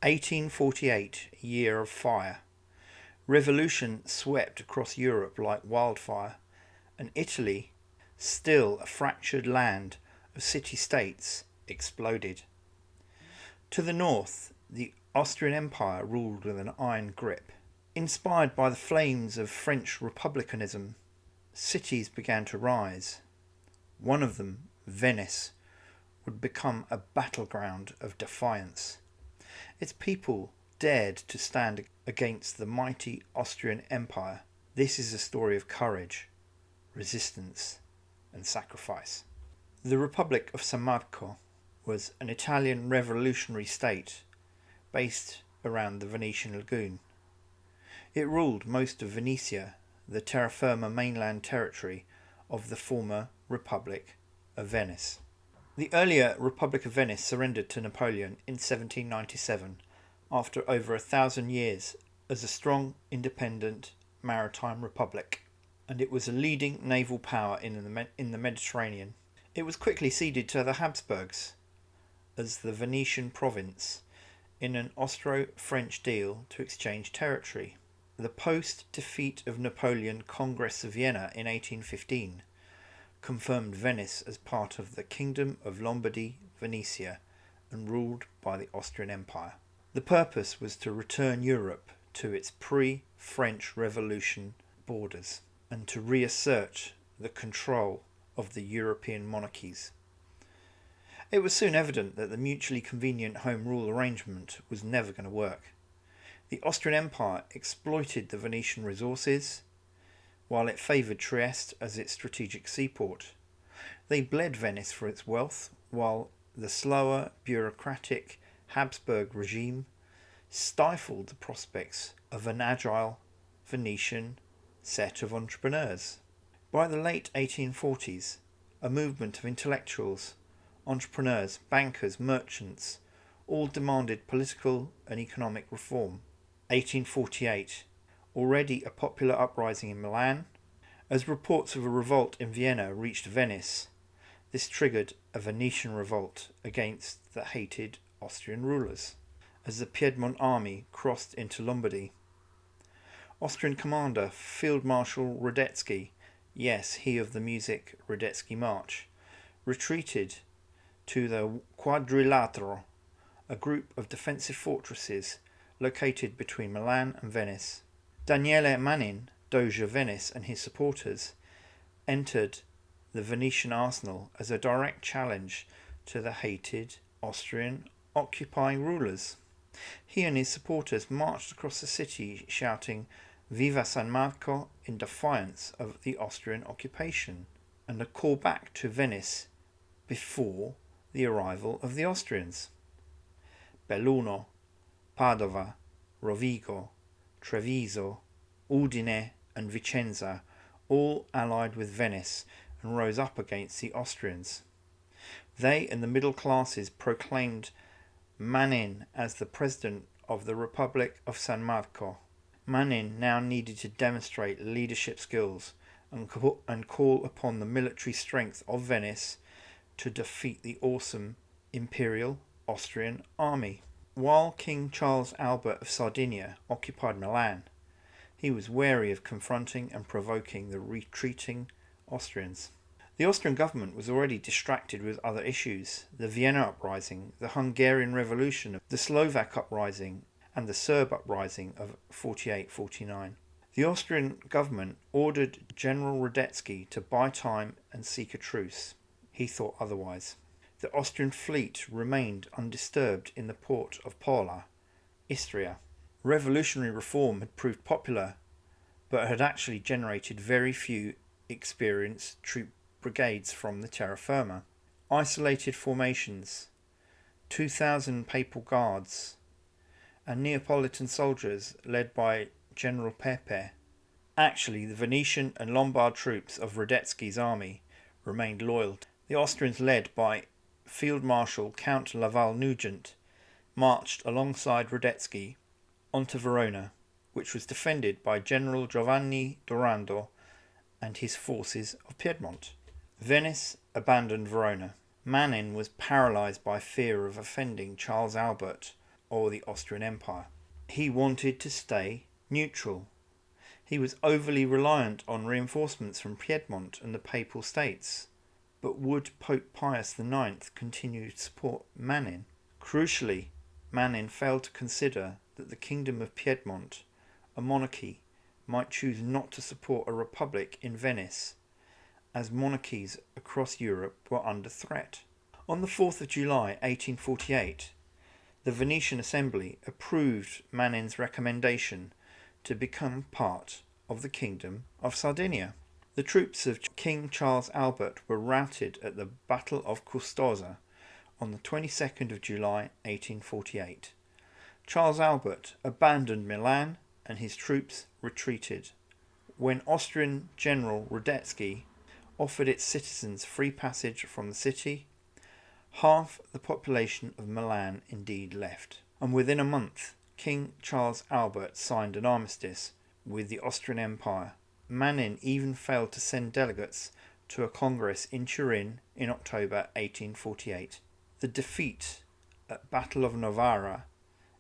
1848, Year of Fire. Revolution swept across Europe like wildfire, and Italy, still a fractured land of city-states, exploded. To the north, the Austrian Empire ruled with an iron grip. Inspired by the flames of French republicanism, cities began to rise. One of them, Venice, would become a battleground of defiance. Its people dared to stand against the mighty Austrian Empire. This is a story of courage, resistance, and sacrifice. The Republic of San Marco was an Italian revolutionary state based around the Venetian lagoon. It ruled most of Venetia, the terra firma mainland territory of the former Republic of Venice. The earlier Republic of Venice surrendered to Napoleon in 1797 after over 1,000 years as a strong, independent maritime republic, and it was a leading naval power in the Mediterranean. It was quickly ceded to the Habsburgs as the Venetian province in an Austro-French deal to exchange territory. The post-defeat of Napoleon Congress of Vienna in 1815 confirmed Venice as part of the Kingdom of Lombardy, Venetia, and ruled by the Austrian Empire. The purpose was to return Europe to its pre-French Revolution borders and to reassert the control of the European monarchies. It was soon evident that the mutually convenient home rule arrangement was never going to work. The Austrian Empire exploited the Venetian resources, while it favoured Trieste as its strategic seaport. They bled Venice for its wealth, while the slower, bureaucratic Habsburg regime stifled the prospects of an agile Venetian set of entrepreneurs. By the late 1840s, a movement of intellectuals, entrepreneurs, bankers, merchants, all demanded political and economic reform. 1848, already a popular uprising in Milan. As reports of a revolt in Vienna reached Venice, this triggered a Venetian revolt against the hated Austrian rulers. As the Piedmont army crossed into Lombardy, Austrian commander Field Marshal Radetzky, yes, he of the music Radetzky March, retreated to the Quadrilatero, a group of defensive fortresses located between Milan and Venice. Daniele Manin, Doge of Venice, and his supporters entered the Venetian arsenal as a direct challenge to the hated Austrian occupying rulers. He and his supporters marched across the city shouting "Viva San Marco" in defiance of the Austrian occupation, and a call back to Venice before the arrival of the Austrians. Belluno, Padova, Rovigo, Treviso, Udine and Vicenza all allied with Venice and rose up against the Austrians. They and the middle classes proclaimed Manin as the president of the Republic of San Marco. Manin now needed to demonstrate leadership skills and call upon the military strength of Venice to defeat the awesome imperial Austrian army. While King Charles Albert of Sardinia occupied Milan, he was wary of confronting and provoking the retreating Austrians. The Austrian government was already distracted with other issues: the Vienna uprising, the Hungarian Revolution, the Slovak uprising, and the Serb uprising of 48-49. The Austrian government ordered General Radetzky to buy time and seek a truce. He thought otherwise. The Austrian fleet remained undisturbed in the port of Pola, Istria. Revolutionary reform had proved popular, but had actually generated very few experienced troop brigades from the terra firma. Isolated formations, 2,000 papal guards, and Neapolitan soldiers led by General Pepe. Actually, the Venetian and Lombard troops of Radetzky's army remained loyal. The Austrians, led by Field Marshal Count Laval Nugent, marched alongside Radetzky onto Verona, which was defended by General Giovanni Dorando and his forces of Piedmont. Venice abandoned Verona. Manin was paralysed by fear of offending Charles Albert or the Austrian Empire. He wanted to stay neutral. He was overly reliant on reinforcements from Piedmont and the Papal States. But would Pope Pius IX continue to support Manin? Crucially, Manin failed to consider that the Kingdom of Piedmont, a monarchy, might choose not to support a republic in Venice, as monarchies across Europe were under threat. On the 4th of July 1848, the Venetian Assembly approved Manin's recommendation to become part of the Kingdom of Sardinia. The troops of King Charles Albert were routed at the Battle of Custoza on the 22nd of July 1848. Charles Albert abandoned Milan and his troops retreated. When Austrian General Radetzky offered its citizens free passage from the city, half the population of Milan indeed left, and within a month King Charles Albert signed an armistice with the Austrian Empire. Manin even failed to send delegates to a congress in Turin in October 1848. The defeat at Battle of Novara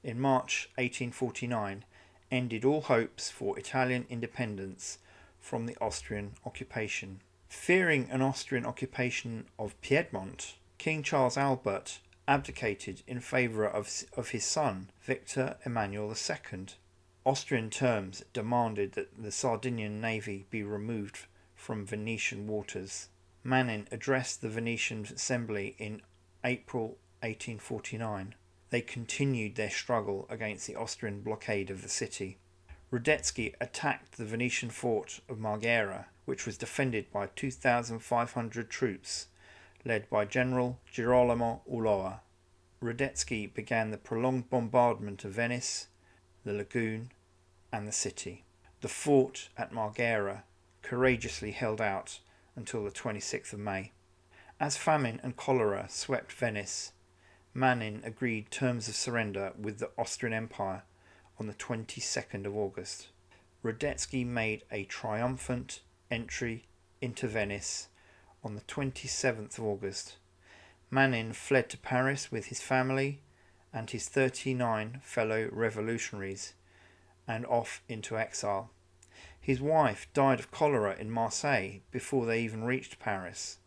in March 1849 ended all hopes for Italian independence from the Austrian occupation. Fearing an Austrian occupation of Piedmont, King Charles Albert abdicated in favour of his son, Victor Emmanuel II. Austrian terms demanded that the Sardinian navy be removed from Venetian waters. Manin addressed the Venetian Assembly in April 1849. They continued their struggle against the Austrian blockade of the city. Radetzky attacked the Venetian fort of Marghera, which was defended by 2,500 troops, led by General Girolamo Ulloa. Radetzky began the prolonged bombardment of Venice, the lagoon, and the city. The fort at Marghera courageously held out until the 26th of May. As famine and cholera swept Venice, Manin agreed terms of surrender with the Austrian Empire on the 22nd of August. Radetzky made a triumphant entry into Venice on the 27th of August. Manin fled to Paris with his family and his 39 fellow revolutionaries and off into exile. His wife died of cholera in Marseille before they even reached Paris.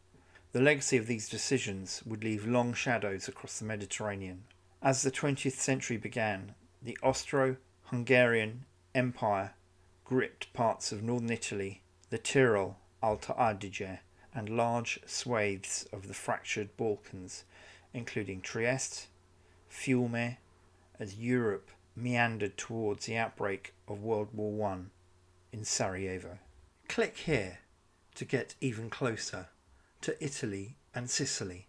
The legacy of these decisions would leave long shadows across the Mediterranean. As the 20th century began, the Austro-Hungarian Empire gripped parts of northern Italy, the Tyrol, Alta Adige, and large swathes of the fractured Balkans, including Trieste, Fiume, as Europe meandered towards the outbreak of World War I in Sarajevo. Click here to get even closer to Italy and Sicily.